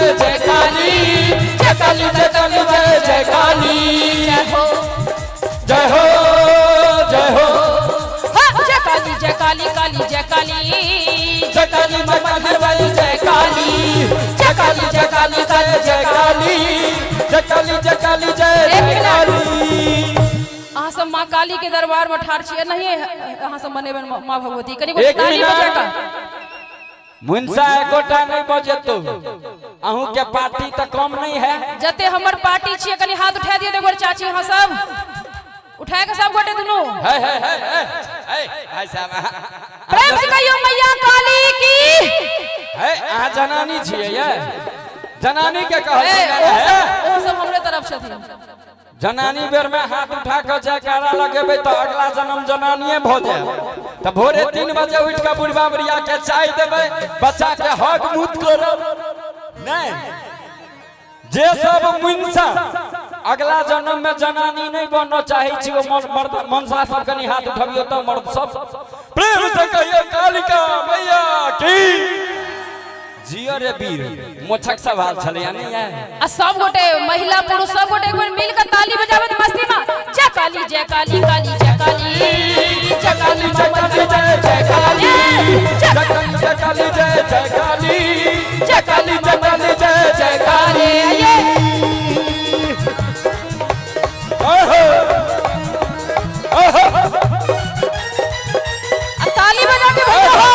जय जय काली, जय काली जय काली जय जय काली, जय हो जय हो जय हो, जय काली जय काली काली जय काली, जय काली माता हरवाली जय काली, जय काली जय काली जय जय काली, जय काली जय काली जय जय काली। अहाँ सब माँ काली के दरबार में ठाड़ छिए नहीं अहाँ सब मने माँ भगवती कनी को ताली बजा का मुंसा गोटा नहीं बजे तो अहू के पार्टी तो कम नहीं है। जते हमर पार्टी छिए कनी हाथ उठा दिए देखो चाची अहाँ सब उठाए के सब गोटे दुनु है है साहब प्रेम से कहियो मैया काली की है। आ जनानी छिए ये जनानी के कहल है ओ सब हमरे तरफ से थी। जनानी बेर में हाथ उठा के जयकारा लगेबे तो अगला जन्म जनानिए भ जाए। तो भोरे 3 बजे उठ के बुढ़वा बुढ़िया के चाय देबे, बच्चा के हक मुत करब नहीं। जे सब मुंसा अगला जन्म में जनानी नहीं बनना चाहे छी ओ मर्द मनसा सब कनी हाथ उठबियो तो मर्द सब प्रेम से कहियो कालिका मैया की जियो रे वीर मोछक सवाल छले यानी है। आ सब गोटे महिला पुरुष सब गोटे एक बार मिलकर ताली बजावे मस्ती में जय काली जय काली काली जय काली, जय काली जय काली जय जय काली, जय काली जय काली जय जय काली, जय काली जय काली जय जय काली। ओहो ओहो ताली बजा के बजाओ।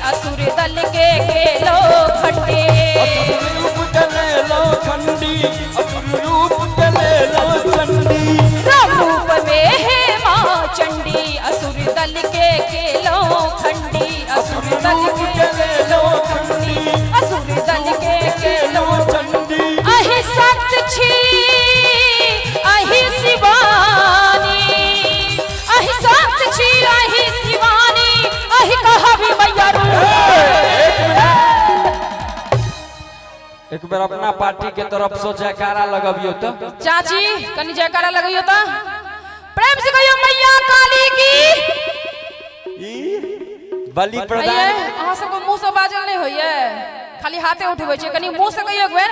असुर दल के खेलो खंडे, असुर रूप चले लो खंडी, असुर रूप चले लो खंडी। राम रूप में है मां चंडी, असुर दल के खेलो खंडी, असुर दल के चले लो खंडी, असुर दल के खेलो खंडी। अहि सत छी अहि शिवानी, अहि सत छी अहि शिवानी, अहि कहा भी मैया एक बार अपना पार्टी के तरफ से जयकारा लगाबियो तो चाची कनी जयकारा लगाइयो तो प्रेम से कहियो मैया काली की बलि प्रदान। अहाँ सबको मुंह से बाजल नहीं होइए खाली हाथे उठबै छै कनी मुंह से कहियो एक बेर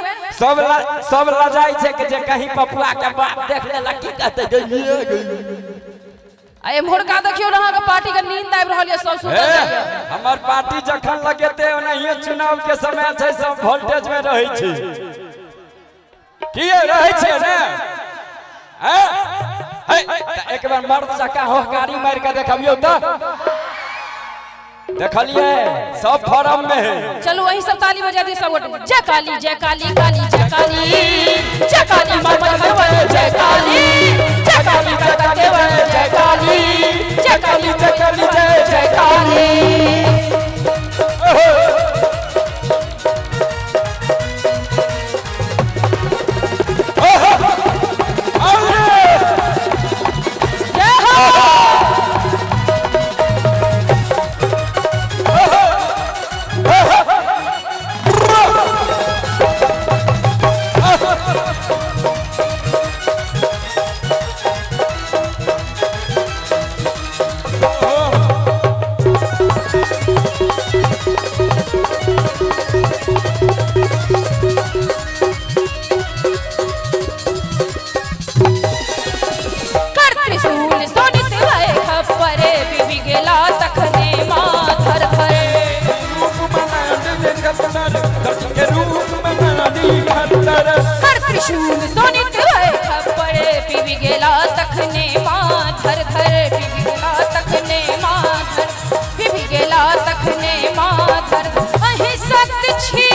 सब लजाई छै कि जे कहीं पपुआ के बाप देख लेला की कहते गइए ए मुर्गा देखियो रहा के पार्टी के नींद आबि रहल है सब सुतल है। हमर पार्टी जखन लगेते ओनहिए चुनाव के समय छै सब वोल्टेज में रहै छै की रहै छै ने है एक बार मर्द जका होकारी मार के देखबियो त देखलिए सब फॉर्म में है। चलो वही सब ताली बजा दी सब गोटे जय काली जय काली काली जय काली, जय काली माता हरवाली जय काली, जय काली माता हरवाली जय काली, जय काली जय काली जय जय काली। त्रिशूल सोनित खपड़े पीवी गेला तखने माधर धर, पीवी गेला तखने माधर, पीवी गेला तखने माधर। अहि सत छी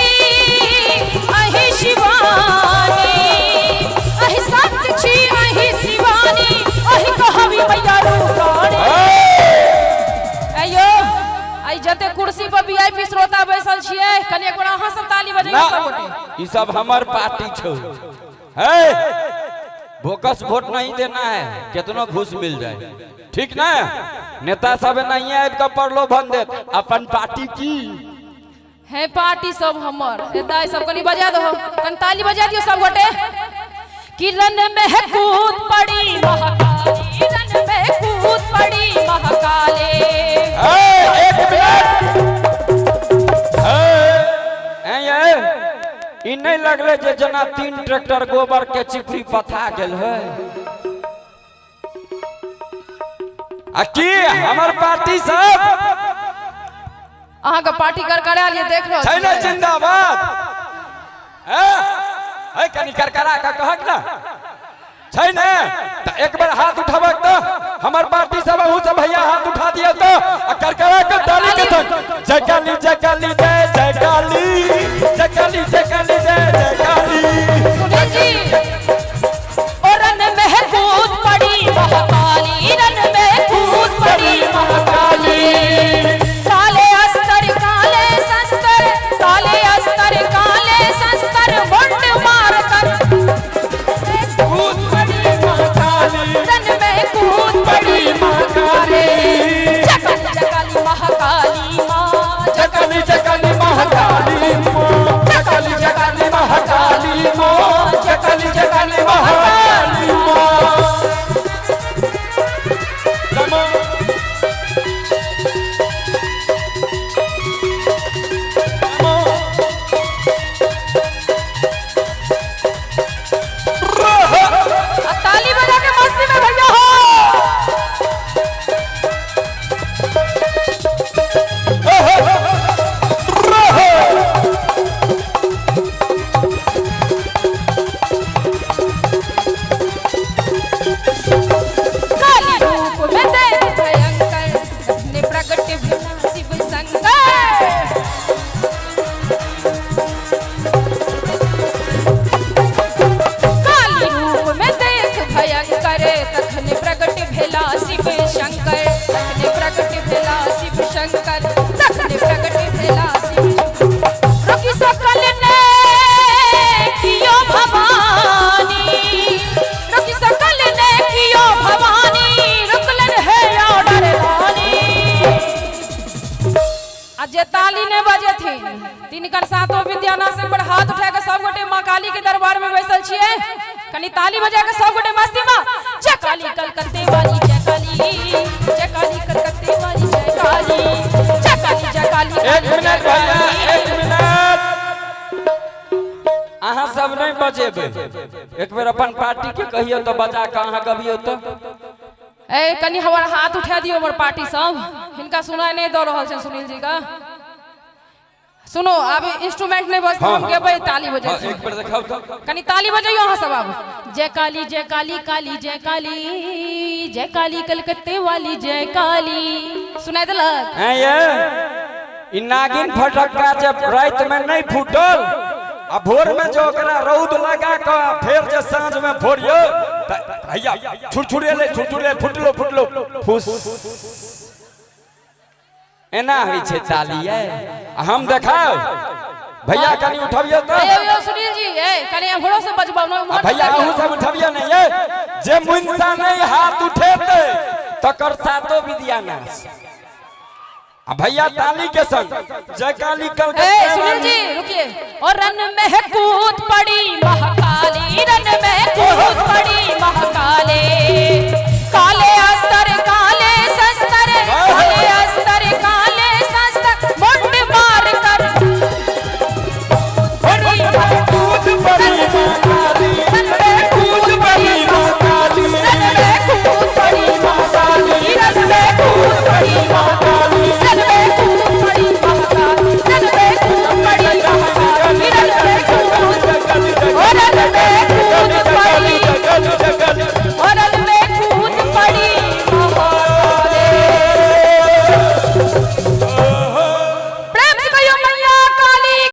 अहि शिवानी, अहि सत छी अहि शिवानी, अहि कहबी मैया रूपाणी। अयो आई जते कुर्सी पर वीआईपी श्रोता बैसल छिए कनी एक बार अहाँ सब ताली बजाइए सब गोटे। ई सब हमर पार्टी छौ है, बोकस वोट नहीं देना है कितनो घूस मिल जाए ठीक ना। नेता सब नहीं आब के प्रलोभन देत अपन पार्टी की है पार्टी सब हमर ए दाई सब कनी बजा दो कन ताली बजा दियो सब गोटे किरण में कूद पड़ी महाकाली रन में कूद पड़ी महाकाली एक मिनट ये इ नहीं लगले जे जना 3 ट्रैक्टर गोबर के चिपरी पथा गेल है आ की हमर पार्टी सब अहाँ का पार्टी कर करा लिए देख रहो छै ना जिंदाबाद है कनी करकरा का कहक ना छै ना त एक बार हाथ उठाबक त हमर पार्टी सब हु सब भैया हाथ उठा दियो त करकरा के ताली के संग जय काली जय काली जय जय काली जय काली जय काली जय जय काली सुनील जी और रन में कूद पड़ी महाकाली रन में कूद पड़ी महाकाली काले अस्तर काले शस्त्र काले अस्तर काले शस्त्र मुंड मार कर कूद पड़ी महाकाली रन में कूद पड़ी महाकाली जकाली महाकाली माँ जकाली जकाली महाकाली माँ जकाली जकाली महाकाली माँ जकाली जकाली महाकाली माँ ताली बजा के मस्ती में भैया हो काली रूप में देख भयंकर अपने प्रगट बिना शिव शंकर काली रूप में देख भयंकर तखने प्रगट भेला शिव शंकर तखने प्रगट भेला शिव शंकर तखने प्रगट भेला शिव रोकी सकल ने कियो भवानी रोकी सकल ने कियो भवानी रुकलन है ऑर्डर रानी आज जे ताली ने बजे थी तीन कर सातों विद्याना से पर हाथ उठा के सब गोटे मां काली के दरबार में बैसल छिए कनी ताली बजा के सब गोटे मस्ती में जय काली कलकत्ते वाली जय काली कलकत्ते वाली जय काली जय काली एक मिनट भैया एक मिनट अहाँ सब नहीं बजेबे एक बेर अपन पार्टी के कहियो तो बजा के अहाँ गबियो तो ए कनी हमार हाथ उठा दियो हमर पार्टी सब इनका सुनाई नहीं दो रहल छै सुनील जी का सुनो अब इंस्ट्रूमेंट नहीं बजते हम गेबै ताली बजे एक बार देखाओ तो कनी ताली बजाइयो अहाँ सब अब जय काली काली जय काली जय काली कलकत्ते वाली जय काली सुनाई देलक हैं ये इ नागिन फटक्का जब रात में नहीं फूटल आ भोर में जो ओकरा रौद लगा के फिर जे सांझ में फोड़ियो त भैया छुरछुरे फुटलो फुस एना होई छै ताली है हम देखाओ भैया कनी उठबियो तो यो सुनील जी ए कनी हमरो से बजबाओ न भैया अहू सब उठबियो नहीं ये जे मुंसा नहीं हाथ उठेते तकर सातो विद्या नाश भैया ताली के संग जय काली कलकत्ते सुनील